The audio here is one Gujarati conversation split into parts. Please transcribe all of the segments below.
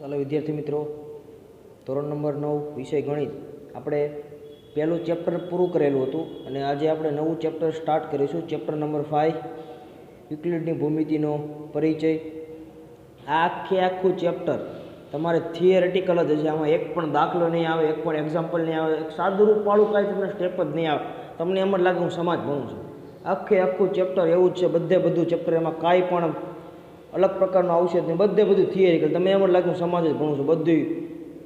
ચાલો વિદ્યાર્થી મિત્રો, ધોરણ નંબર 9 વિષય ગણિત આપણે પહેલું ચેપ્ટર પૂરું કરેલું હતું અને આજે આપણે નવું ચેપ્ટર સ્ટાર્ટ કરીશું. ચેપ્ટર નંબર 5 યુક્લિડની ભૂમિતિનો પરિચય. આ આખું ચેપ્ટર તમારે થિયરેટિકલ જ હશે. આમાં એક પણ દાખલો નહીં આવે, એક પણ એક્ઝામ્પલ નહીં આવે, એક સાદુરૂપ વાળું કાંઈ તમને સ્ટેપ જ નહીં આવે. તમને એમ જ લાગે હું સમાજ ભણું છું. આખું ચેપ્ટર એવું જ છે. બધું ચેપ્ટર એમાં કાંઈ પણ અલગ પ્રકારનું આવશે જ નહીં. બધું થિયરિકલ. તમે એમ જ લાગે હું સમાજ જ ભણું છું. બધું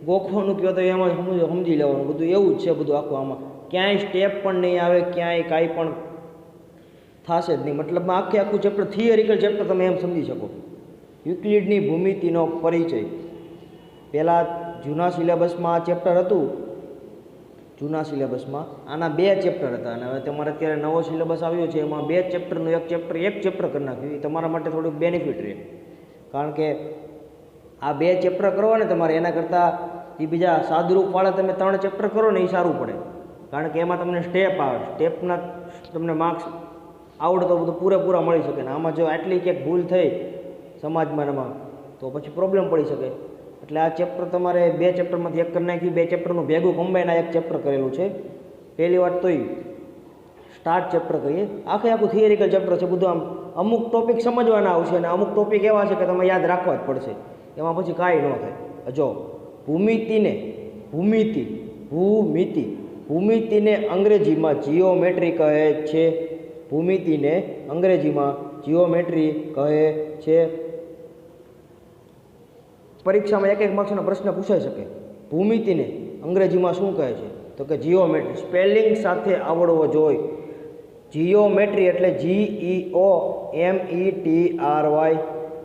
ગોખવાનું કહો તો એમાં સમજી લેવાનું. બધું એવું જ છે. બધું આખું આમાં ક્યાંય સ્ટેપ પણ નહીં આવે, ક્યાંય કાંઈ પણ થશે જ નહીં. મતલબમાં આખું ચેપ્ટર થિયરિકલ ચેપ્ટર તમે એમ સમજી શકો. યુક્લિડની ભૂમિતિનો પરિચય. પહેલાં જૂના સિલેબસમાં આ ચેપ્ટર હતું. જૂના સિલેબસમાં આના 2 ચેપ્ટર હતા અને હવે તમારે અત્યારે નવો સિલેબસ આવ્યો છે, એમાં 2 ચેપ્ટરનું એક ચેપ્ટર કરી નાખ્યું. એ તમારા માટે થોડુંક બેનિફિટ રહે, કારણ કે આ 2 ચેપ્ટર કરો ને તમારે, એના કરતાં એ બીજા સાદુરૂપવાળા તમે 3 ચેપ્ટર કરો ને એ સારું પડે. કારણ કે એમાં તમને સ્ટેપ આવે, સ્ટેપના તમને માર્ક્સ આવડતો બધું પૂરેપૂરા મળી શકે. ને આમાં જો આટલી ક્યાંક ભૂલ થઈ સમાજમાં એમાં તો પછી પ્રોબ્લેમ પડી શકે. એટલે આ ચેપ્ટર તમારે 2 ચેપ્ટરમાંથી એક કરી નાખ્યું. 2 ચેપ્ટરનું ભેગું કમ્બાઈન આ એક ચેપ્ટર કરેલું છે. પહેલી વાત તો સ્ટાર્ટ ચેપ્ટર કરીએ. આખું થિયરિકલ ચેપ્ટર છે. બધું આમ અમુક ટોપિક સમજવાના આવશે અને અમુક ટોપિક એવા છે કે તમે યાદ રાખવા જ પડશે. એમાં પછી કાંઈ ન થાય. જો ભૂમિતિને અંગ્રેજીમાં જીઓમેટ્રી કહે છે. ભૂમિતિને અંગ્રેજીમાં જીઓમેટ્રી કહે છે. પરીક્ષામાં એક માર્ક્સનો પ્રશ્ન પૂછાઈ શકે. ભૂમિતિને અંગ્રેજીમાં શું કહે છે? તો કે જીઓમેટ્રી. સ્પેલિંગ સાથે આવડવો જોઈએ. જીઓમેટ્રી એટલે GEOMETRY.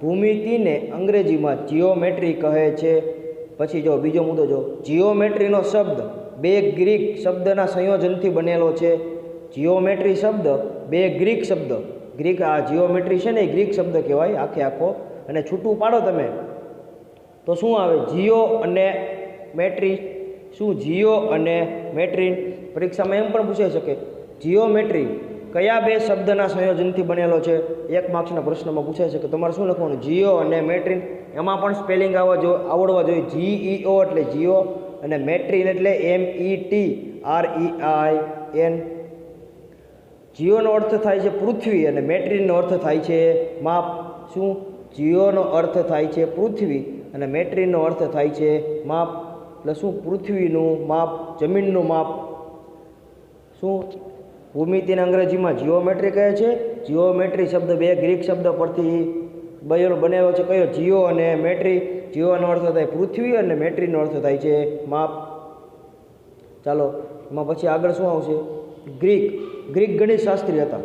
ભૂમિતિને અંગ્રેજીમાં જીઓમેટ્રી કહે છે. પછી જો બીજો મુદ્દો, જો જીઓમેટ્રીનો શબ્દ 2 ગ્રીક શબ્દના સંયોજનથી બનેલો છે. જીઓમેટ્રી શબ્દ 2 ગ્રીક શબ્દ, આ જીઓમેટ્રી છે ને એ ગ્રીક શબ્દ કહેવાય આખો. અને છૂટું પાડો તમે તો શું આવે? જીઓ અને મેટ્રી. શું? જીઓ અને મેટ્રી. પરીક્ષામાં એમ પણ પૂછાઈ શકે, જીઓમેટ્રી કયા 2 શબ્દના સંયોજનથી બનેલો છે? 1 માર્ક્સના પ્રશ્નમાં પૂછાઈ શકે. તમારે શું લખવાનું? જીઓ અને મેટ્રીન. એમાં પણ સ્પેલિંગ આવડવા જોઈએ. GEO એટલે જીઓ અને મેટ્રીન એટલે METREIN. જીઓનો અર્થ થાય છે પૃથ્વી અને મેટ્રીનનો અર્થ થાય છે માપ. શું? જીઓનો અર્થ થાય છે પૃથ્વી અને મેટ્રીનનો અર્થ થાય છે માપ. એટલે શું? પૃથ્વીનું માપ, જમીનનું માપ. શું? ભૂમિતિને અંગ્રેજીમાં જીઓમેટ્રી કહે છે. જીઓમેટ્રી શબ્દ 2 ગ્રીક શબ્દ પરથી બનેલો છે. કયો? જીઓ અને મેટ્રી. જીઓનો અર્થ થાય પૃથ્વી અને મેટ્રીનો અર્થ થાય છે માપ. ચાલો એમાં પછી આગળ શું આવશે? ગ્રીક ગણિતશાસ્ત્રી હતા.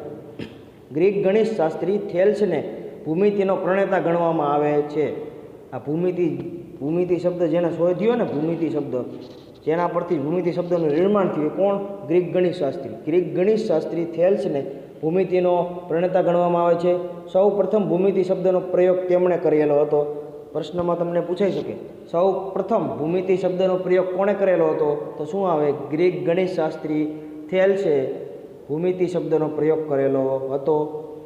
ગ્રીક ગણિતશાસ્ત્રી થેલ્સને ભૂમિતિનો પ્રણેતા ગણવામાં આવે છે. આ ભૂમિતિ શબ્દ જેને શોધ્યો ને, ભૂમિતિ શબ્દ જેના પરથી ભૂમિતિ શબ્દનું નિર્માણ થયું, કોણ? ગ્રીક ગણિતશાસ્ત્રી. ગ્રીક ગણિતશાસ્ત્રી થેલ્સને ભૂમિતિનો પ્રણેતા ગણવામાં આવે છે. સૌ પ્રથમ ભૂમિતિ શબ્દનો પ્રયોગ તેમણે કરેલો હતો. પ્રશ્નમાં તમને પૂછાઈ શકે, સૌ પ્રથમ ભૂમિતિ શબ્દનો પ્રયોગ કોણે કરેલો હતો? તો શું આવે? ગ્રીક ગણિતશાસ્ત્રી થેલ્સે ભૂમિતિ શબ્દનો પ્રયોગ કરેલો હતો.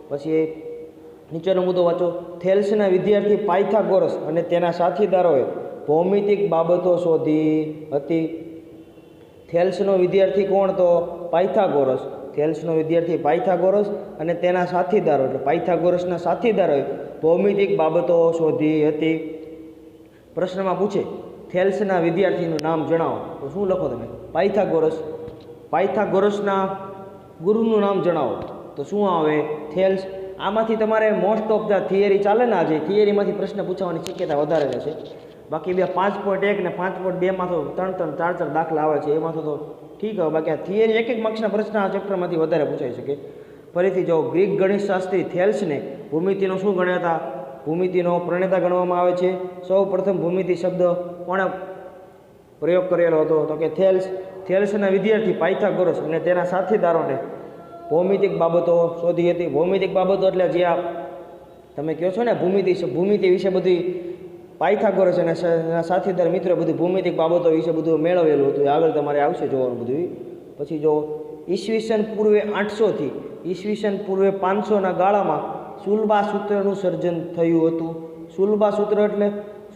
પછી નીચેનો મુદ્દો વાંચો. થેલ્સના વિદ્યાર્થી પાયથાગોરસ અને તેના સાથીદારોએ ભૌમિતિક બાબતો શોધી હતી. થેલ્સનો વિદ્યાર્થી કોણ? તો પાયથાગોરસ. થેલ્સનો વિદ્યાર્થી પાયથાગોરસ અને તેના સાથીદારો એટલે પાયથાગોરસના સાથીદારોએ ભૌમિતિક બાબતો શોધી હતી. પ્રશ્નમાં પૂછે થેલ્સના વિદ્યાર્થીનું નામ જણાવો, તો શું લખો તમે? પાયથાગોરસ. પાયથાગોરસના ગુરુનું નામ જણાવો, તો શું આવે? થેલ્સ. આમાંથી તમારે મોસ્ટ ઓફ ધ થિયરી ચાલે ને, આજે થિયરીમાંથી પ્રશ્ન પૂછવાની શક્યતા વધારે રહેશે. બાકી 5.1 ને 5.2માં તો 3-3, 4-4 દાખલા આવે છે. એમાં તો ઠીક હવે. બાકી આ થિયરી 1 માર્ક્સના પ્રશ્ન આ ચેપ્ટરમાંથી વધારે પૂછાઈ શકે. ફરીથી જો ગ્રીક ગણિતશાસ્ત્રી થેલ્સને ભૂમિતિનો શું ગણ્યા? ભૂમિતિનો પ્રણેતા ગણવામાં આવે છે. સૌ પ્રથમ ભૂમિતિ શબ્દ કોણે પ્રયોગ કરેલો હતો? તો કે થેલ્સ. થેલ્સના વિદ્યાર્થી પાયથાગોરસ અને તેના સાથીદારોને ભૌમિતિક બાબતો શોધી હતી. ભૌમિતિક બાબતો એટલે જે આ તમે કહો છો ને ભૂમિતિ વિશે બધી પાયથાગોરસ અને સાથીદાર મિત્રો બધી ભૂમિતિક બાબતો વિશે બધું મેળવેલું હતું. આગળ તમારે આવશે જોવાનું બધું. પછી જો ઈસવીસન પૂર્વે 800થી ઈસવીસન પૂર્વે 500ના ગાળામાં સુલભા સૂત્રનું સર્જન થયું હતું. સુલભા સૂત્ર એટલે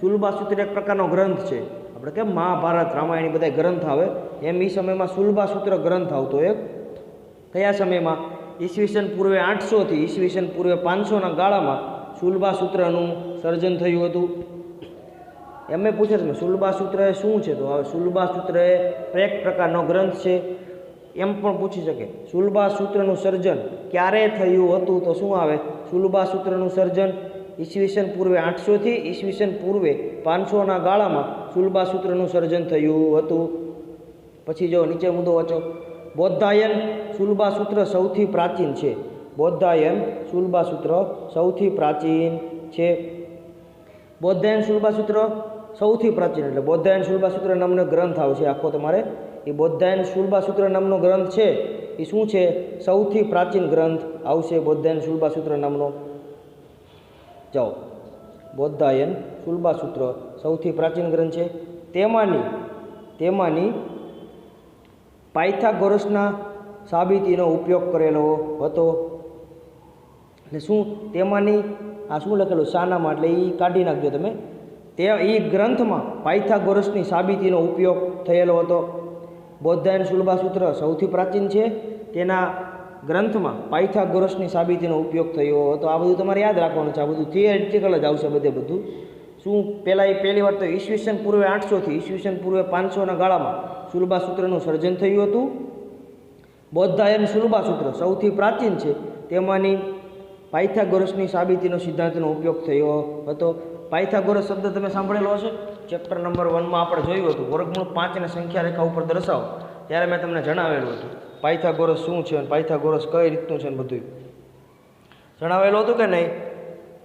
શુલ્બાસૂત્ર એક પ્રકારનો ગ્રંથ છે. આપણે કેમ મહાભારત રામાયણ બધા ગ્રંથ આવે એમ એ સમયમાં શુલ્બાસૂત્ર ગ્રંથ આવતો એક. કયા સમયમાં? ઈસવીસન પૂર્વે 800થી ઈસવીસન પૂર્વે 500ના ગાળામાં શુલ્બાસૂત્રનું સર્જન થયું હતું. એમ પૂછે છે શુલ્બાસૂત્ર એ શું છે? તો હવે શુલ્બાસૂત્ર એ એક પ્રકારનો ગ્રંથ છે. એમ પણ પૂછી શકે શુલ્બાસૂત્રનું સર્જન ક્યારે થયું હતું? તો શું આવે? શુલ્બાસૂત્રનું સર્જન ઈસવીસન પૂર્વે 800થી ઈસવીસન પૂર્વે 500ના ગાળામાં શુલ્બાસૂત્રનું સર્જન થયું હતું. પછી જો નીચે મુદ્દો વાંચો. બૌદ્ધાયન શુલ્બાસૂત્ર સૌથી પ્રાચીન છે. બૌદ્ધાયન શુલ્બાસૂત્ર સૌથી પ્રાચીન છે. બૌદ્ધાયન શુલ્બાસૂત્ર સૌથી પ્રાચીન એટલે બૌદ્ધાયન શુલ્બાસૂત્ર નામનો ગ્રંથ આવશે આખો તમારે. એ બૌદ્ધાયન શુલ્બાસૂત્ર નામનો ગ્રંથ છે એ શું છે? સૌથી પ્રાચીન ગ્રંથ આવશે બૌદ્ધાયન શુલ્બાસૂત્ર નામનો. જાઓ, બૌદ્ધાયન શુલ્બાસૂત્ર સૌથી પ્રાચીન ગ્રંથ છે. તેમાંની પાયથાગોરસના સાબિતીનો ઉપયોગ કરેલો હતો. એટલે શું તેમાંની? આ શું લખેલું શાનામાં? એટલે એ કાઢી નાખજો તમે. તે એ ગ્રંથમાં પાયથાગોરસની સાબિતીનો ઉપયોગ થયેલો હતો. બૌદ્ધાયન શુલ્બાસૂત્ર સૌથી પ્રાચીન છે. તેના ગ્રંથમાં પાયથાગોરસની સાબિતીનો ઉપયોગ થયો હતો. આ બધું તમારે યાદ રાખવાનું છે. આ બધું થિયરિટિકલ જ આવશે બધું. શું પહેલી વાર તો ઈસવીસન પૂર્વે 800થી ઈસવીસન પૂર્વે 500ના ગાળામાં શુલ્બાસૂત્રનું સર્જન થયું હતું. બૌદ્ધાયન શુલ્બાસૂત્ર સૌથી પ્રાચીન છે. તેમાંની પાયથાગોરસની સાબિતીનો સિદ્ધાંતનો ઉપયોગ થયો હતો. પાયથાગોરસ શબ્દ તમે સાંભળેલો હશે. ચેપ્ટર નંબર 1માં આપણે જોયું હતું. વર્ગમૂળ 5ને સંખ્યા રેખા ઉપર દર્શાવો ત્યારે મેં તમને જણાવેલું હતું પાયથાગોરસ શું છે અને પાયથાગોરસ કઈ રીતનું છે ને બધું જણાવેલું હતું કે નહીં.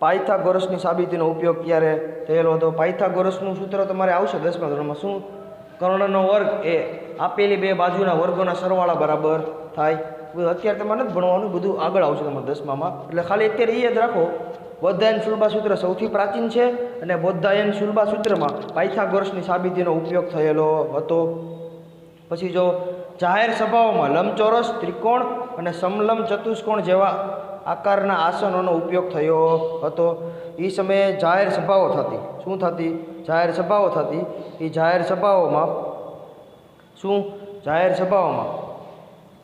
પાયથાગોરસની સાબિતીનો ઉપયોગ ક્યારે થયેલો હતો? પાયથાગોરસનું સૂત્ર તમારે આવશે 10મા ધોરણમાં. શું? કર્ણનો વર્ગ એ આપેલી બે બાજુના વર્ગોના સરવાળા બરાબર થાય. અત્યારે તમારે નથી ભણવાનું, બધું આગળ આવશે તમારે 10મામાં. એટલે ખાલી અત્યારે એ યાદ રાખો બૌદ્ધાયન શુલ્બાસૂત્ર સૌથી પ્રાચીન છે અને બૌદ્ધાયન શુલ્બાસૂત્રમાં પાયથાગોરસની સાબિતીનો ઉપયોગ થયેલો હતો. પછી જો જાહેર સભાઓમાં લંબચોરસ, ત્રિકોણ અને સમલંબ ચતુષ્કોણ જેવા આકારના આસનોનો ઉપયોગ થયો હતો. એ સમયે જાહેર સભાઓ થતી. શું થતી? જાહેર સભાઓ થતી. એ જાહેર સભાઓમાં શું? જાહેર સભાઓમાં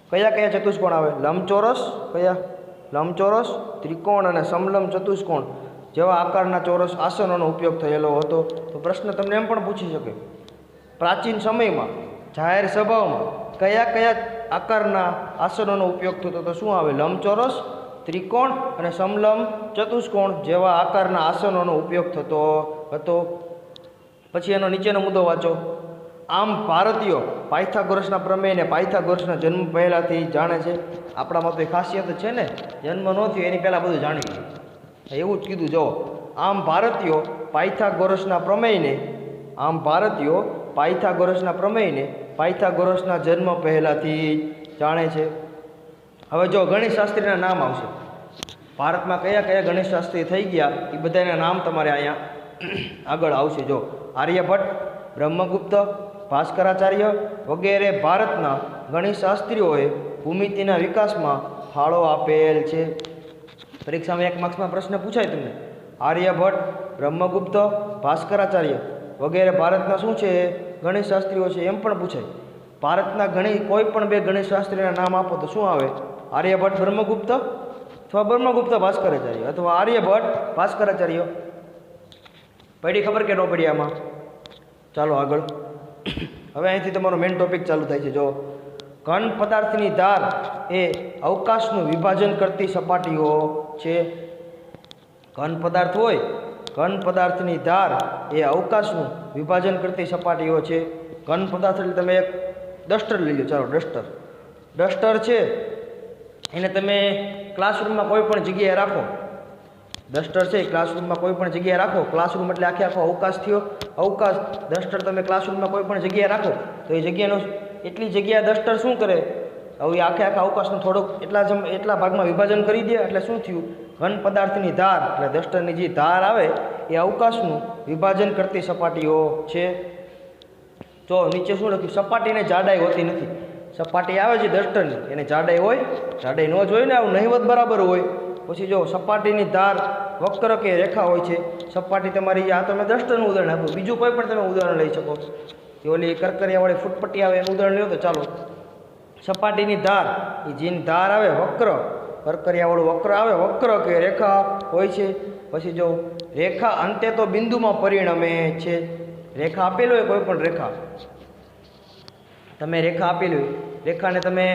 કયા ચતુષ્કોણ આવે? લંબચોરસ, કયા? લંબચોરસ, ત્રિકોણ અને સમલંબ ચતુષ્કોણ જેવા આકારના ચોરસ આસનોનો ઉપયોગ થયેલો હતો. તો પ્રશ્ન તમને એમ પણ પૂછી શકે પ્રાચીન સમયમાં જાહેર સભાઓમાં કયા આકારના આસનોનો ઉપયોગ થતો? તો શું આવે? લંબચોરસ, ત્રિકોણ અને સમલંબ ચતુષ્કોણ જેવા આકારના આસનોનો ઉપયોગ થતો હતો. પછી એનો નીચેનો મુદ્દો વાંચો. આમ ભારતીયો પાયથાગોરસના પ્રમેયને પાયથાગોરસના જન્મ પહેલાંથી જાણે છે. આપણામાં તો એ ખાસિયત છે ને, જન્મ ન થયો એની પહેલાં બધું જાણી ગયું. એવું જ કીધું. જો આમ ભારતીયો પાયથાગોરસના પ્રમેયને પાયથાગોરસના જન્મ પહેલાંથી જાણે છે. હવે જો ગણિતશાસ્ત્રીના નામ આવશે. ભારતમાં કયા ગણિતશાસ્ત્રી થઈ ગયા એ બધાના નામ તમારે અહીંયા આગળ આવશે. જો આર્યભટ્ટ, બ્રહ્મગુપ્ત, ભાસ્કરાચાર્ય વગેરે ભારતના ગણિતશાસ્ત્રીઓએ ભૂમિતિના વિકાસમાં ફાળો આપેલ છે. પરીક્ષામાં 1 માર્ક્સમાં પ્રશ્ન પૂછાય તમને. આર્યભટ્ટ, બ્રહ્મગુપ્ત, ભાસ્કરાચાર્ય વગેરે ભારતના શું છે? ગણિતશાસ્ત્રીઓ છે એમ પણ પૂછાય. ભારતના કોઈ પણ બે ગણિતશાસ્ત્રીના નામ આપો તો શું આવે? આર્યભટ્ટ, બ્રહ્મગુપ્ત અથવા બ્રહ્મગુપ્ત ભાસ્કરાચાર્ય અથવા આર્યભટ્ટ ભાસ્કરાચાર્ય. પડી ખબર કે ન પડી આમાં? ચાલો આગળ. હવે અહીંથી તમારો મેઇન ટોપિક ચાલુ થાય છે. જો ઘન પદાર્થની ધાર એ અવકાશનું વિભાજન કરતી સપાટીઓ છે. ઘન પદાર્થ હોય, ઘન પદાર્થની ધાર એ અવકાશનું વિભાજન કરતી સપાટીઓ છે. ઘન પદાર્થ એટલે તમે એક ડસ્ટર લઈ લો. ચાલો ડસ્ટર છે એને તમે ક્લાસરૂમમાં કોઈ પણ જગ્યાએ રાખો. ડસ્ટર છે ક્લાસરૂમમાં કોઈ પણ જગ્યાએ રાખો. ક્લાસરૂમ એટલે આખો અવકાશ થયો. અવકાશ ડસ્ટર તમે ક્લાસરૂમમાં કોઈ પણ જગ્યાએ રાખો તો એ જગ્યાનો એટલી જગ્યા ડસ્ટર શું કરે? હવે આખા અવકાશનું થોડુંક એટલા ભાગમાં વિભાજન કરી દે એટલે શું થયું? ઘન પદાર્થની ધાર એટલે ડસ્ટરની જે ધાર આવે એ અવકાશનું વિભાજન કરતી સપાટીઓ છે. જો નીચે શું લખ્યું? સપાટીને જાડાઈ હોતી નથી. સપાટી આવે છે ડસ્ટરની એને જાડાઈ હોય? જાડાઈ ન જ હોય ને, આવું નહિવત બરાબર હોય. પછી જો સપાટીની ધાર વક્ર કે રેખા હોય છે. સપાટી તમારી આ તમે ડસ્ટરનું ઉદાહરણ આપ્યું, બીજું કોઈ પણ તમે ઉદાહરણ લઈ શકો. કે ઓલી કરકરિયાવાળી ફૂટપટ્ટી આવે એનું ઉદાહરણ લ્યો તો ચાલો. સપાટીની ધાર એ જેની ધાર આવે વક્ર, કરકરિયાવાળું વક્ર આવે, વક્ર કે રેખા હોય છે. પછી જો રેખા અંતે તો બિંદુમાં પરિણમે છે. રેખા આપેલી હોય કોઈ પણ રેખા, તમે રેખા આપેલી હોય, રેખાને તમે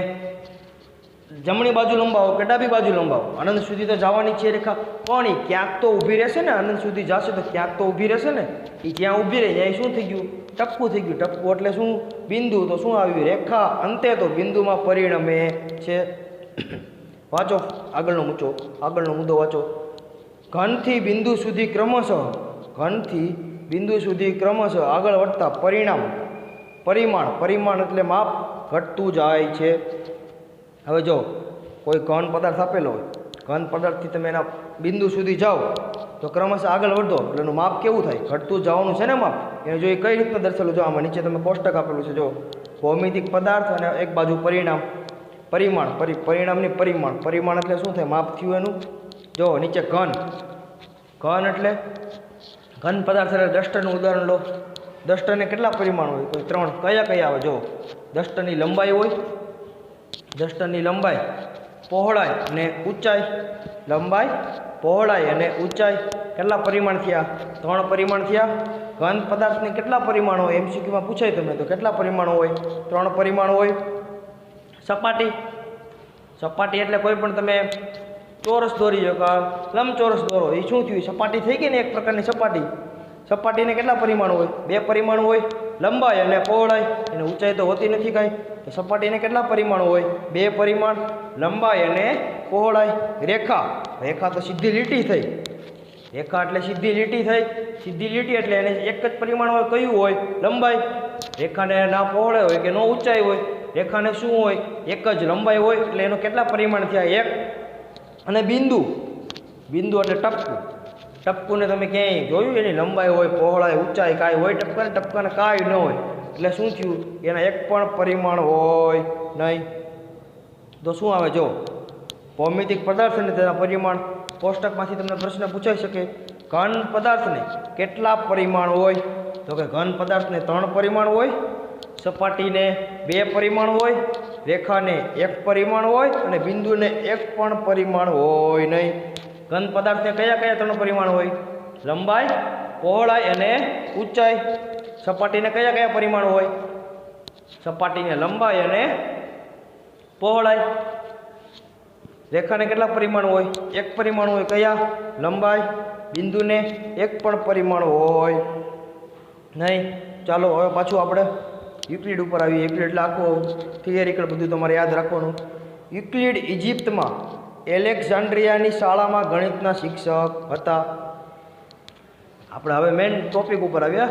જમણી બાજુ લંબાવો કે ડાબી બાજુ લંબાવો, અનંત સુધી તો જવાની છે રેખા, પણ એ ક્યાંક તો ઊભી રહેશે ને. અનંત સુધી જશે તો ક્યાંક તો ઊભી રહેશે ને. એ જ્યાં ઊભી રહે ત્યાં શું થઈ ગયું? ટપકું થઈ ગયું. ટપકું એટલે શું? બિંદુ. તો શું આવ્યું? રેખા અંતે તો બિંદુમાં પરિણમે છે. વાંચો આગળનો મુદ્દો વાંચો. ઘનથી બિંદુ સુધી ક્રમશઃ, ઘનથી બિંદુ સુધી ક્રમશઃ આગળ વધતા પરિમાણ એટલે માપ ઘટતું જાય છે. હવે જો કોઈ ઘન પદાર્થ આપેલો હોય, ઘન પદાર્થથી તમે એના બિંદુ સુધી જાઓ તો ક્રમશઃ આગળ વધો એટલે એનું માપ કેવું થાય? ઘટતું જવાનું છે ને માપ. એને જો એ કઈ રીતના દર્શાવેલું? જો આમાં નીચે તમે કોષ્ટક આપેલું છે. જો ભૌમિતિક પદાર્થ અને એક બાજુ પરિમાણ એટલે શું થાય? માપ થયું એનું. જો નીચે ઘન એટલે ઘન પદાર્થ એટલે ડસ્ટરનું ઉદાહરણ લો. ડસ્ટરને કેટલા પરિમાણ હોય? કોઈ 3. કયા આવે? જો ડસ્ટરની લંબાઈ હોય, ડસ્ટરની લંબાઈ, પહોળાઈ અને ઊંચાઈ. લંબાઈ, પહોળાઈ અને ઊંચાઈ કેટલા પરિમાણ થયા? 3 પરિમાણ થયા. ઘન પદાર્થની કેટલા પરિમાણો હોય? MCQમાં પૂછાય તમને તો કેટલા પરિમાણો હોય? 3 પરિમાણ હોય. સપાટી એટલે કોઈ પણ તમે ચોરસ દોરી શકો, લંબચોરસ દોરો, એ શું થયું? સપાટી થઈ ગઈ ને, એક પ્રકારની સપાટી. સપાટીને કેટલા પરિમાણો હોય? 2 પરિમાણો હોય, લંબાઈ અને પહોળાઈ. એને ઊંચાઈ તો હોતી નથી કાંઈ. તો સપાટીને કેટલા પરિમાણો હોય? 2 પરિમાણ, લંબાઈ અને પહોળાઈ. રેખા તો સીધી લીટી થઈ. રેખા એટલે સીધી લીટી થઈ. સીધી લીટી એટલે એને એક જ પરિમાણ હોય. કયું હોય? લંબાઈ. રેખાને ના પહોળાઈ હોય કે ન ઊંચાઈ હોય. રેખાને શું હોય? એક જ લંબાઈ હોય. એટલે એનો કેટલા પરિમાણ થયા? 1. અને બિંદુ એટલે ટપકુને તમે ક્યાંય જોયું? એની લંબાઈ હોય, પહોળાઈ, ઊંચાઈ કાંઈ હોય? ટપકાને કાંઈ ન હોય. એટલે શું થયું? એના એક પણ પરિમાણ હોય નહીં. તો શું આવે? જો ભૌમિતિક પદાર્થ અને તેના પરિમાણ. કોષ્ટકમાંથી તમને પ્રશ્ન પૂછાઈ શકે. ઘન પદાર્થને કેટલા પરિમાણ હોય? તો કે ઘન પદાર્થને 3 પરિમાણ હોય, સપાટીને 2 પરિમાણ હોય, રેખાને 1 પરિમાણ હોય અને બિંદુને 1 પણ પરિમાણ હોય નહીં. ઘન પદાર્થને કયા 3 પરિમાણ હોય? લંબાઈ, પહોળાઈ અને ઊંચાઈ. સપાટીને કયા પરિમાણ હોય? સપાટીને લંબાઈ અને પહોળાઈ. રેખાને કેટલા પરિમાણ હોય? 1 પરિમાણ હોય. કયા? લંબાઈ. બિંદુને 1 પણ પરિમાણ હોય નહીં. ચાલો હવે પાછું આપણે યુક્લિડ ઉપર આવીએ. યુક્લિડ એટલે આખું થિયરિકલ બધું તમારે યાદ રાખવાનું. યુક્લિડ ઇજિપ્તમાં એલેક્ઝાન્ડ્રિયાની શાળામાં ગણિતના શિક્ષક હતા. આપણે હવે મેઇન ટોપિક ઉપર આવ્યા.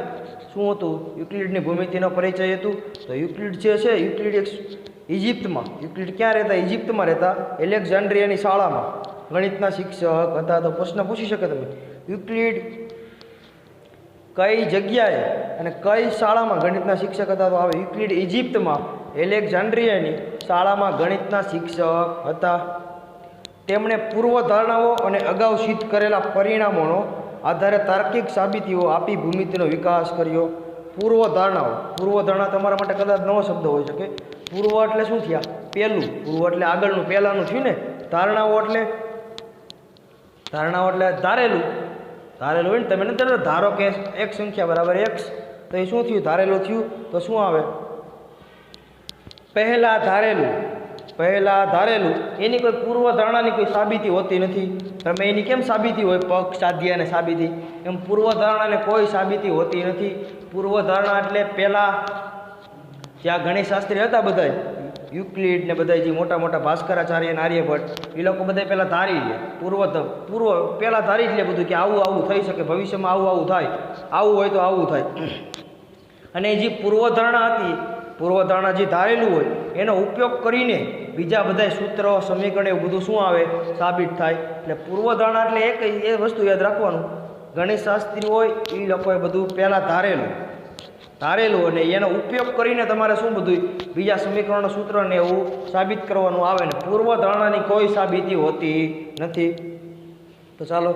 શું હતું? યુક્લિડની ભૂમિતિનો પરિચય હતું. તો યુક્લિડ છે યુક્લિડ ઇજિપ્તમાં. યુક્લિડ ક્યાં રહેતા? ઇજિપ્તમાં રહેતા. એલેક્ઝાન્ડ્રિયાની શાળામાં ગણિતના શિક્ષક હતા. તો પ્રશ્ન પૂછી શકે તમે, યુક્લિડ કઈ જગ્યાએ અને કઈ શાળામાં ગણિતના શિક્ષક હતા? તો આવે યુક્લિડ ઇજિપ્તમાં એલેક્ઝાન્ડ્રિયાની શાળામાં ગણિતના શિક્ષક હતા. તેમણે પૂર્વધારણાઓ અને અગાઉ સિદ્ધ કરેલા પરિણામોનો આધારે તાર્કિક સાબિતીઓ આપી ભૂમિતિનો વિકાસ કર્યો. પૂર્વધારણા તમારા માટે કદાચ નવો શબ્દ હોઈ શકે. પૂર્વ એટલે શું થયા? પહેલું. પૂર્વ એટલે આગળનું, પહેલાંનું થયું ને. ધારણાઓ એટલે ધારેલું હોય ને. તમે નથી ધારો કે એક સંખ્યા બરાબર x, તો એ શું થયું? ધારેલું થયું. તો શું આવે? પહેલાં ધારેલું. એની કોઈ પૂર્વધારણાની કોઈ સાબિતી હોતી નથી. તમે એની કેમ સાબિતી હોય? પક્ષ, સાધ્ય અને સાબિતી. એમ પૂર્વધારણાને કોઈ સાબિતી હોતી નથી. પૂર્વધારણા એટલે પહેલાં જ્યાં ગણિતશાસ્ત્રી હતા બધા, યુક્લિડ ને બધા જે મોટા ભાસ્કરાચાર્ય અને આર્યભટ્ટ, એ લોકો બધા પહેલાં ધારી લે. પહેલાં ધારી જ લે બધું કે આવું થઈ શકે, ભવિષ્યમાં આવું થાય, આવું હોય તો આવું થાય. અને જે પૂર્વધારણા હતી, પૂર્વધારણા જે ધારેલું હોય એનો ઉપયોગ કરીને બીજા બધા સૂત્રો, સમીકરણ એવું બધું શું આવે? સાબિત થાય. એટલે પૂર્વધારણા એટલે એ વસ્તુ યાદ રાખવાનું, ગણિતશાસ્ત્રી હોય એ લોકોએ બધું પહેલાં ધારેલું. ધારેલું અને એનો ઉપયોગ કરીને તમારે શું બધું બીજા સમીકરણના સૂત્રને એવું સાબિત કરવાનું આવે ને પૂર્વધારણાની કોઈ સાબિતી હોતી નથી. તો ચાલો,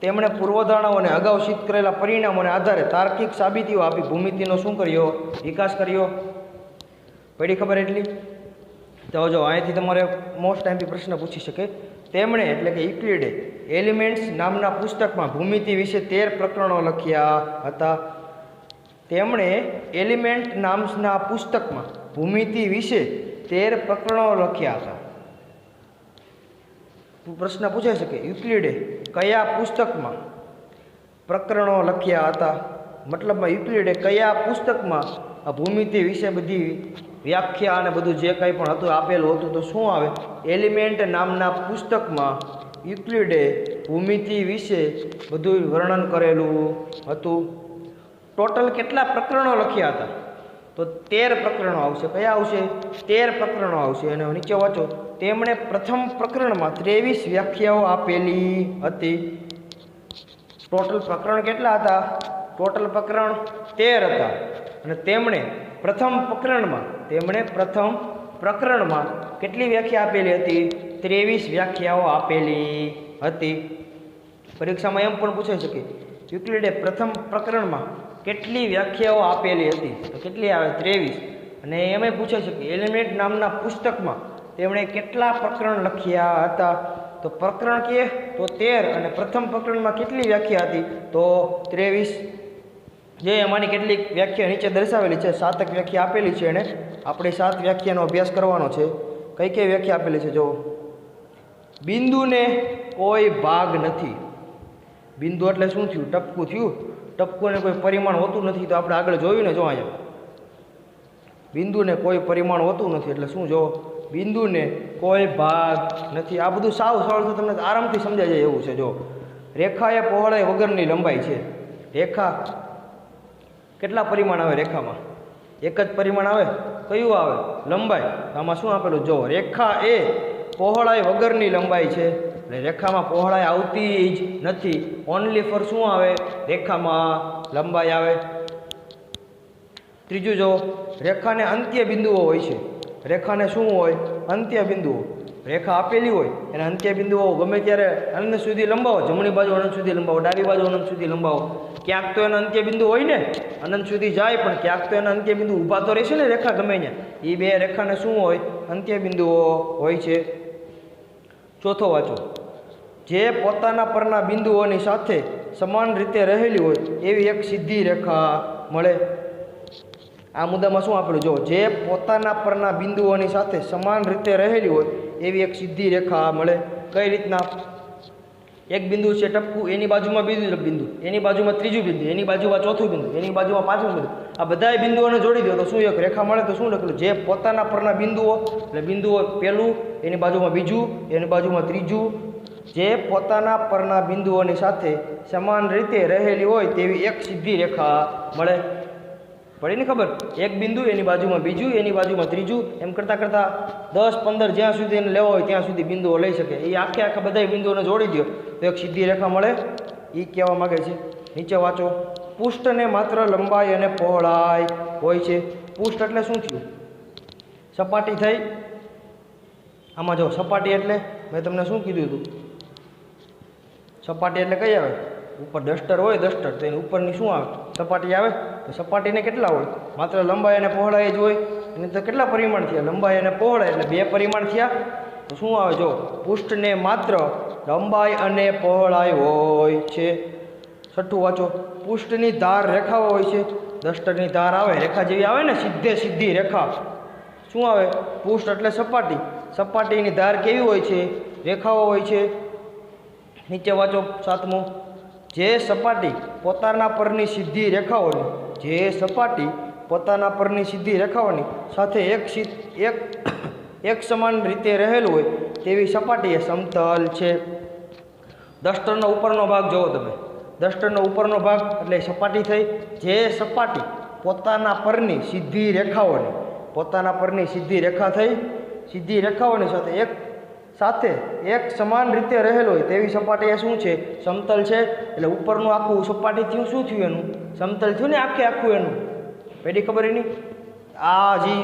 તેમણે પૂર્વધારણાઓને અગાઉ સિદ્ધ કરેલા પરિણામોને આધારે તાર્કિક સાબિતીઓ આપી ભૂમિતિનો શું કર્યો? વિકાસ કર્યો. પડી ખબર એટલી? તો જો અહીંથી તમારે મોસ્ટ ટાઈમથી પ્રશ્ન પૂછી શકે. તેમણે એટલે કે યુક્લિડે એલિમેન્ટ્સ નામના પુસ્તકમાં ભૂમિતિ વિશે 13 પ્રકરણો લખ્યા હતા. તેમણે એલિમેન્ટ નામના પુસ્તકમાં ભૂમિતિ વિશે 13 પ્રકરણો લખ્યા હતા. પ્રશ્ન પૂછાઈ શકે, યુક્લિડે કયા પુસ્તકમાં પ્રકરણો લખ્યા હતા? મતલબમાં યુક્લિડે કયા પુસ્તકમાં આ ભૂમિતિ વિશે બધી વ્યાખ્યા અને બધું જે કંઈ પણ હતું આપેલું હતું, તો શું આવે? એલિમેન્ટ નામના પુસ્તકમાં યુક્લિડે ભૂમિતિ વિશે બધું વર્ણન કરેલું હતું. ટોટલ કેટલા પ્રકરણો લખ્યા હતા? તો 13 પ્રકરણો આવશે. કયા આવશે? 13 પ્રકરણો આવશે. અને નીચે વાંચો, તેમણે પ્રથમ પ્રકરણમાં 23 વ્યાખ્યાઓ આપેલી હતી. ટોટલ પ્રકરણ કેટલા હતા? ટોટલ પ્રકરણ 13 હતા. અને તેમણે પ્રથમ પ્રકરણમાં કેટલી વ્યાખ્યા આપેલી હતી? 23 વ્યાખ્યાઓ આપેલી હતી. પરીક્ષામાં એમ પણ પૂછાઈ શકે, યુક્લિડે પ્રથમ પ્રકરણમાં કેટલી વ્યાખ્યાઓ આપેલી હતી? તો કેટલી આવે? 23. અને એમ પૂછાઈ શકે, એલિમેન્ટ નામના પુસ્તકમાં તેમણે કેટલા પ્રકરણ લખ્યા હતા? તો પ્રકરણ કે તો 13 અને પ્રથમ પ્રકરણમાં કેટલી વ્યાખ્યા હતી? તો 23. જે એમાંની કેટલીક વ્યાખ્યા નીચે દર્શાવેલી છે, 7 વ્યાખ્યા આપેલી છે. અને આપણે 7 વ્યાખ્યાનો અભ્યાસ કરવાનો છે. કઈ કઈ વ્યાખ્યા આપેલી છે? જો, બિંદુને કોઈ ભાગ નથી. બિંદુ એટલે શું થયું? ટપકું થયું. ટપકુને કોઈ પરિમાણ હોતું નથી. તો આપણે આગળ જોયું ને, જો અહીંયા બિંદુને કોઈ પરિમાણ હોતું નથી એટલે શું? જો, બિંદુને કોઈ ભાગ નથી. આ બધું સાવ સરળ તો તમને આરામથી સમજાઈ જાય એવું છે. જો, રેખા એ પહોળાઈ વગરની લંબાઈ છે. રેખા કેટલા પરિમાણ આવે? રેખામાં એક જ પરિમાણ આવે. કયું આવે? લંબાઈ. આમાં શું આપેલું? જો, રેખા એ પહોળાઈ વગરની લંબાઈ છે. એટલે રેખામાં પહોળાઈ આવતી જ નથી. ઓનલી ફોર શું આવે? રેખામાં લંબાઈ આવે. ત્રીજું, જો, રેખાને અંત્ય બિંદુઓ હોય છે. રેખાને શું હોય? અંત્ય બિંદુઓ. રેખા આપેલી હોય અને અંત્ય બિંદુઓ ગમે ત્યારે અનંત સુધી લંબાવો. જમણી બાજુ અનંત સુધી લંબાવો, ડાબી બાજુ અનંત સુધી લંબાવો. ક્યાંક તો એનો અંત્ય બિંદુ હોય ને, અનંત સુધી જાય, પણ ક્યાંક તો એના અંત્ય બિંદુ ઊભા તો રહેશે ને. રેખા ગમે ત્યાં એ બે રેખાને શું હોય? અંત્ય બિંદુઓ હોય છે. ચોથો વાંચો, જે પોતાના પરના બિંદુઓની સાથે સમાન રીતે રહેલી હોય એવી એક સીધી રેખા મળે. આ મુદ્દામાં શું આપેલું? જો, જે પોતાના પરના બિંદુઓની સાથે સમાન રીતે રહેલી હોય એવી એક સીધી રેખા મળે. કઈ રીતના? એક બિંદુ છે ટપકું, એની બાજુમાં બીજું બિંદુ, એની બાજુમાં ત્રીજું બિંદુ, એની બાજુમાં ચોથું બિંદુ, એની બાજુમાં પાંચમું બિંદુ. આ બધા બિંદુઓને જોડી દો તો શું એક રેખા મળે. તો શું લખેલું? જે પોતાના પરના બિંદુઓ એટલે બિંદુઓ પહેલું, એની બાજુમાં બીજું, એની બાજુમાં ત્રીજું. જે પોતાના પરના બિંદુઓની સાથે સમાન રીતે રહેલી હોય તેવી એક સીધી રેખા મળે. પડી ને ખબર? એક બિંદુ, એની બાજુમાં બીજું, એની બાજુમાં ત્રીજું, એમ કરતાં કરતાં 10, 15 જ્યાં સુધી એને લેવા હોય ત્યાં સુધી બિંદુઓ લઈ શકે. એ આખા બધા બિંદુઓને જોડી દો તો એક સીધી રેખા મળે. એ કહેવા માગે છે. નીચે વાંચો, પૃષ્ઠને માત્ર લંબાઈ અને પહોળાઈ હોય છે. પૃષ્ઠ એટલે શું થયું? સપાટી થઈ. આમાં જો, સપાટી એટલે મેં તમને શું કીધું હતું? સપાટી એટલે કઈ આવે? ઉપર ડસ્ટર હોય, ડસ્ટર તો એની ઉપરની શું આવે? સપાટી આવે. તો સપાટીને કેટલા હોય? માત્ર લંબાઈ અને પહોળાઈ જ હોય. એને તો કેટલા પરિમાણ થયા? લંબાઈ અને પહોળાઈ એટલે 2 પરિમાણ થયા. તો શું આવે? જો, પૃષ્ઠને માત્ર લંબાઈ અને પહોળાઈ હોય છે. છઠ્ઠું વાંચો, પૃષ્ઠની ધાર રેખાઓ હોય છે. ડસ્ટરની ધાર આવે, રેખા જેવી આવે ને, સીધી રેખા. શું આવે? પૃષ્ઠ એટલે સપાટી. સપાટીની ધાર કેવી હોય છે? રેખાઓ હોય છે. નીચે વાંચો, સાતમું, જે સપાટી પોતાના પરની સીધી રેખાઓની સાથે એક સમાન રીતે રહેલું હોય તેવી સપાટી એ સમતલ છે. ડસ્ટરનો ઉપરનો ભાગ જોવો તમે. ડસ્ટરનો ઉપરનો ભાગ એટલે સપાટી થઈ. જે સપાટી પોતાના પરની સીધી રેખા થઈ, સીધી રેખાઓની સાથે એક સમાન રીતે રહેલો હોય તેવી સપાટી એ શું છે? સમતલ છે. એટલે ઉપરનું આખું સપાટી થયું, શું થયું? એનું સમતલ થયું ને આખું એનું. પેલી ખબર એની આ જે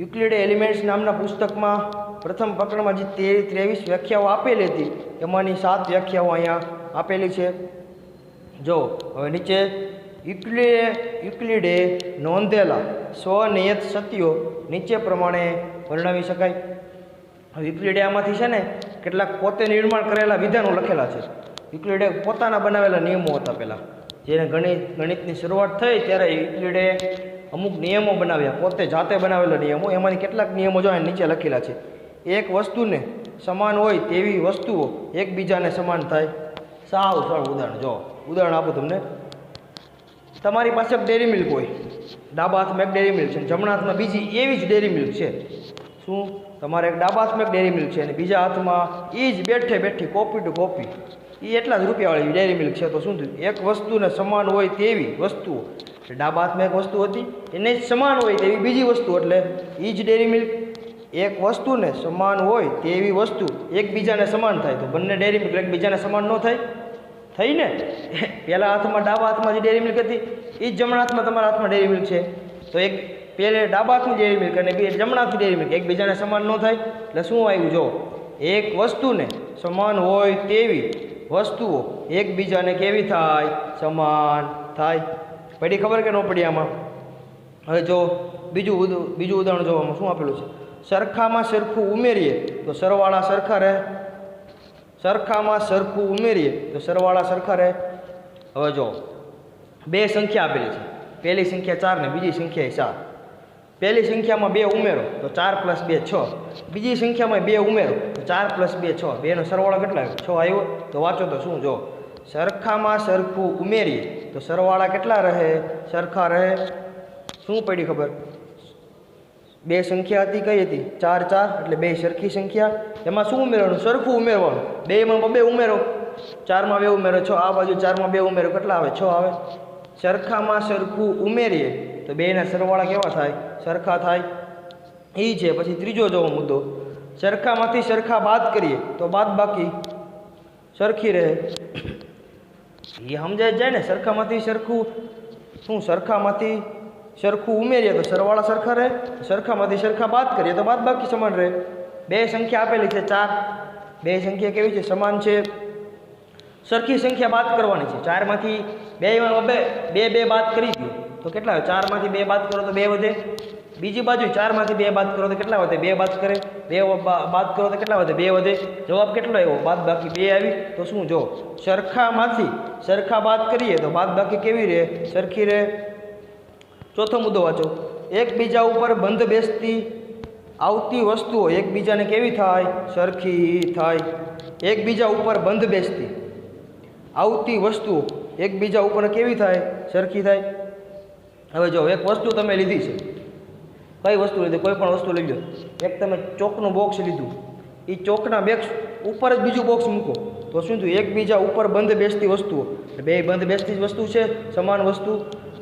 યુક્લિડ એલિમેન્ટ્સ નામના પુસ્તકમાં પ્રથમ પ્રકરણમાં જે 23 વ્યાખ્યાઓ આપેલી હતી એમાંની 7 વ્યાખ્યાઓ અહીંયા આપેલી છે. જો હવે નીચે યુક્લિડે નોંધેલા સ્વનિયત સત્યો નીચે પ્રમાણે વર્ણવી શકાય. હવે યુક્લિડે આમાંથી છે ને કેટલાક પોતે નિર્માણ કરેલા વિધાનો લખેલા છે. યુક્લિડે પોતાના બનાવેલા નિયમો હતા. પહેલાં જેને ગણિતની શરૂઆત થઈ ત્યારે યુક્લિડે અમુક નિયમો બનાવ્યા, પોતે જાતે બનાવેલા નિયમો. એમાંથી કેટલાક નિયમો જો નીચે લખેલા છે. એક વસ્તુને સમાન હોય તેવી વસ્તુઓ એકબીજાને સમાન થાય. સાવ સરળ ઉદાહરણ. જો ઉદાહરણ આપું તમને. તમારી પાસે એક ડેરી મિલ્ક હોય, ડાબા હાથમાં એક ડેરી મિલ્ક છે અને જમણા હાથમાં બીજી એવી જ ડેરી મિલ્ક છે. શું? તમારે એક ડાબા હાથમાં એક ડેરી મિલ્ક છે અને બીજા હાથમાં એ જ બેઠે બેઠી કોપી ટુ કોપી એ એટલા જ રૂપિયાવાળી ડેરી મિલ્ક છે. તો શું થયું? એક વસ્તુને સમાન હોય તેવી વસ્તુઓ, ડાબા હાથમાં એક વસ્તુ હતી એને જ સમાન હોય તેવી બીજી વસ્તુ, એટલે એ જ ડેરી મિલ્ક. એક વસ્તુને સમાન હોય તેવી વસ્તુ એકબીજાને સમાન થાય. તો બંને ડેરી મિલ્ક એકબીજાને સમાન ન થાય? થઈ ને. પહેલા હાથમાં ડાબા હાથમાં જે ડેરી મિલ્ક હતી એ જ જમણા હાથમાં તમારા હાથમાં ડેરી મિલ્ક છે. તો એક પહેલે ડાબા હાથની ડેરી મિલ્ક અને જમણા હાથની ડેરી મિલ્ક એકબીજાને સમાન ન થાય. એટલે શું આવ્યું? જો એક વસ્તુને સમાન હોય તેવી વસ્તુઓ એકબીજાને કેવી થાય? સમાન થાય. પડી ખબર કે ન પડી આમાં? હવે જો બીજું ઉદાહરણ જોવામાં શું આપેલું છે? સરખામાં સરખું ઉમેરીએ તો સરવાળા સરખા રહે. સરખામાં સરખું ઉમેરીએ તો સરવાળા સરખા રહે. હવે જો બે સંખ્યા આપેલી છે. પહેલી સંખ્યા 4 ને બીજી સંખ્યા 7. પહેલી સંખ્યામાં 2 ઉમેરો તો 4 + 2 6. બીજી સંખ્યામાં 2 ઉમેરો તો 4 + 2 6. બેનો સરવાળો કેટલા આવ્યો? 6 આવ્યો. તો વાંચો તો શું? જો સરખામાં સરખું ઉમેરીએ તો સરવાળા કેટલા રહે? સરખા રહે. શું પડી ખબર? બે સંખ્યા હતી, કઈ હતી? 4 4 એટલે બે સરખી સંખ્યા. એમાં શું ઉમેરવાનું? સરખું ઉમેરવાનું. 2 માં 2 ઉમેરો, 4 માં 2 ઉમેરો 6. આ બાજુ 4 માં 2 ઉમેરો કેટલા આવે? 6 આવે. સરખામાં સરખું ઉમેરીએ તો બેના સરવાળા કેવા થાય? સરખા થાય. એ છે. પછી ત્રીજો જોવો મુદ્દો, સરખામાંથી સરખા બાદ કરીએ તો બાદ બાકી સરખી રહે. એ સમજાય જાય ને. સરખામાંથી સરખું શું? સરખામાંથી સરખું ઉમેરીએ તો સરવાળા સરખા રહે. સરખામાંથી સરખા બાદ કરીએ તો બાદ બાકી સમાન રહે. બે સંખ્યા આપેલી છે 4. બે સંખ્યા કેવી છે? સમાન છે. સરખી સંખ્યા બાદ કરવાની છે. 4 માંથી 2 બાદ કરી દો તો કેટલા આવે? 4 માંથી 2 બાદ કરો તો 2 વધે. બીજી બાજુ 4 માંથી 2 બાદ કરો તો કેટલા વધે? 2 બાદ કરે. 2 બાદ કરો તો કેટલા વધે? 2 વધે. જવાબ કેટલો આવ્યો? બાદ બાકી 2 આવી. તો શું? જો સરખામાંથી સરખા બાદ કરીએ તો બાદ બાકી કેવી રહે? સરખી રહે. ચોથો મુદ્દો વાંચો. એકબીજા ઉપર બંધ બેસતી આવતી વસ્તુઓ એકબીજાને કેવી થાય? સરખી થાય. એકબીજા ઉપર બંધ બેસતી આવતી વસ્તુઓ એકબીજા ઉપર કેવી થાય? સરખી થાય. હવે જો એક વસ્તુ તમે લીધી છે. કઈ વસ્તુ લીધી? કોઈ પણ વસ્તુ લઈ લો. એક તમે ચોકનું બોક્સ લીધું. એ ચોકના બોક્સ ઉપર જ બીજું બોક્સ મૂકો તો શું થયું? એકબીજા ઉપર બંધ બેસતી વસ્તુઓ, બે બંધ બેસતી જ વસ્તુ છે, સમાન વસ્તુ,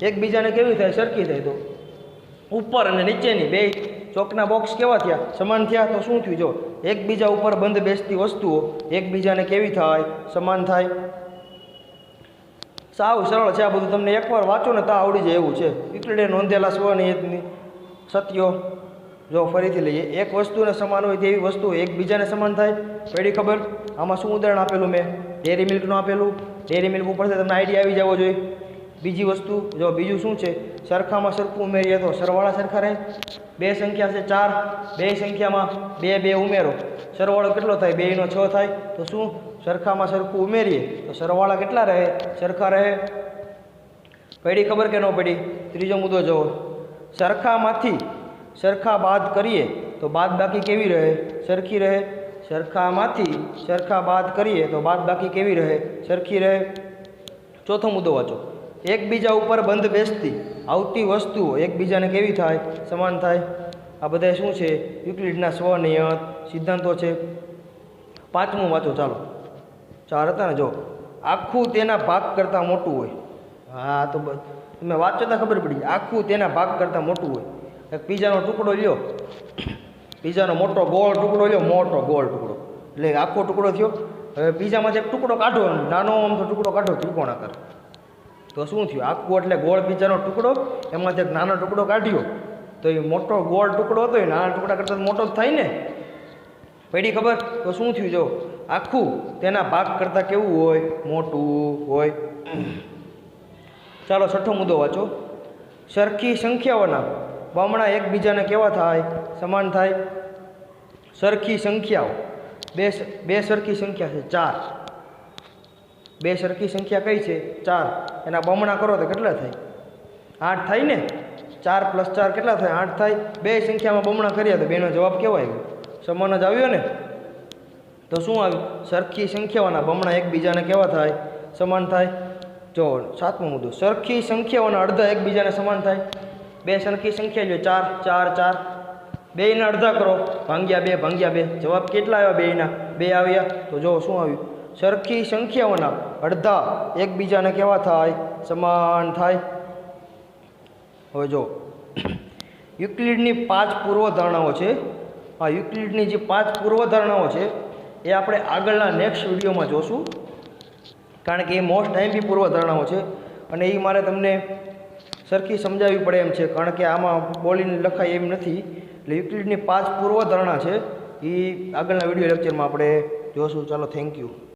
એકબીજાને કેવી થાય? સરખી થાય. તો ઉપર અને નીચેની બે ચોકના બોક્સ કેવા થયા? સમાન થયા. તો શું થયું? જો એકબીજા ઉપર બંધ બેસતી વસ્તુઓ એકબીજાને કેવી થાય? સમાન થાય. સાવ સરળ છે આ બધું. તમને એકવાર વાંચો ને તો આવડી જાય એવું છે. યુક્લિડે નોંધેલા સ્વનિયતની સત્યો જો ફરીથી લઈએ. એક વસ્તુને સમાન હોય તેવી વસ્તુઓ એકબીજાને સમાન થાય. પડી ખબર? આમાં શું ઉદાહરણ આપેલું મેં? ડેરી મિલ્કનું આપેલું. ડેરી મિલ્ક ઉપરથી તમને આઈડિયા આવી જવો જોઈએ. બીજી વસ્તુ જો બીજું શું છે? સરખામાં સરખું ઉમેરીએ તો સરવાળા સરખા રહે. બે સંખ્યા છે 4. બે સંખ્યામાં 2 ઉમેરો સરવાળો કેટલો થાય? 2 નો 6 થાય. તો શું? સરખામાં સરખું ઉમેરીએ તો સરવાળા કેટલા રહે? સરખા રહે. પડી ખબર કે ન પડી? ત્રીજો મુદ્દો જુઓ. સરખામાંથી સરખા બાદ કરીએ તો બાદ બાકી કેવી રહે? સરખી રહે. સરખામાંથી સરખા બાદ કરીએ તો બાદ બાકી કેવી રહે? સરખી રહે. ચોથો મુદ્દો વાંચો. એકબીજા ઉપર બંધ બેસતી આવતી વસ્તુઓ એકબીજાને કેવી થાય? સમાન થાય. આ બધા શું છે? યુક્લિડના સ્વનિયત સિદ્ધાંતો છે. પાંચમું વાંચો ચાલો. 4 હતા ને. જો આખું તેના ભાગ કરતાં મોટું હોય. હા તો તમે વાંચો તો ખબર પડી. આખું તેના ભાગ કરતાં મોટું હોય. એક પીઝાનો ટુકડો લ્યો. પીઝાનો મોટો ગોળ ટુકડો લ્યો. મોટો ગોળ ટુકડો એટલે આખો ટુકડો થયો. હવે પીઝામાંથી એક ટુકડો કાઢો, નાનો આમ તો ટુકડો કાઢો ત્રિકોણાકાર. તો શું થયું? આખું એટલે ગોળ પિઝાનો ટુકડો, એમાંથી એક નાનો ટુકડો કાઢ્યો તો એ મોટો ગોળ ટુકડો હતો એ નાના ટુકડા કરતાં મોટો જ થાય ને. પડી ખબર? તો શું થયું? જો આખું તેના ભાગ કરતાં કેવું હોય? મોટું હોય. ચાલો છઠ્ઠો મુદ્દો વાંચો. સરખી સંખ્યાઓના બમણા એકબીજાને કેવા થાય? સમાન થાય. સરખી સંખ્યાઓ, બે સરખી સંખ્યા છે 4. બે સરખી સંખ્યા કઈ છે? 4. એના બમણા કરો તો કેટલા થાય? 8 થાય ને. 4 + 4 કેટલા થાય? 8 થાય. બે સંખ્યામાં બમણા કર્યા તો બેનો જવાબ કેવો આવ્યો? સમાન જ આવ્યો ને. તો શું આવ્યું? સરખી સંખ્યાઓના બમણા એકબીજાને કેવા થાય? સમાન થાય. જો સાતમો મુદ્દો. સરખી સંખ્યાઓના અડધા એકબીજાને સમાન થાય. બે સરખી સંખ્યા જો 4 4 4, બેયના અડધા કરો, ભાગ્યા 2 જવાબ કેટલા આવ્યા? બેયના 2 આવ્યા. તો જો શું આવ્યું? સરખી સંખ્યાઓના અડધા એકબીજાને કેવા થાય? સમાન થાય. હવે જો યુક્લિડની 5 પૂર્વધારણાઓ છે. આ યુક્લિડની જે 5 પૂર્વધારણાઓ છે એ આપણે આગળના નેક્સ્ટ વિડીયોમાં જોશું, કારણ કે એ મોસ્ટ ટાઈમથી પૂર્વધારણાઓ છે અને એ મારે તમને સરખી સમજાવવી પડે એમ છે, કારણ કે આમાં બોલીને લખાય એમ નથી. એટલે યુક્લિડની 5 પૂર્વધારણા છે એ આગળના વિડીયો લેક્ચરમાં આપણે જોશું. ચાલો, થેન્ક યુ.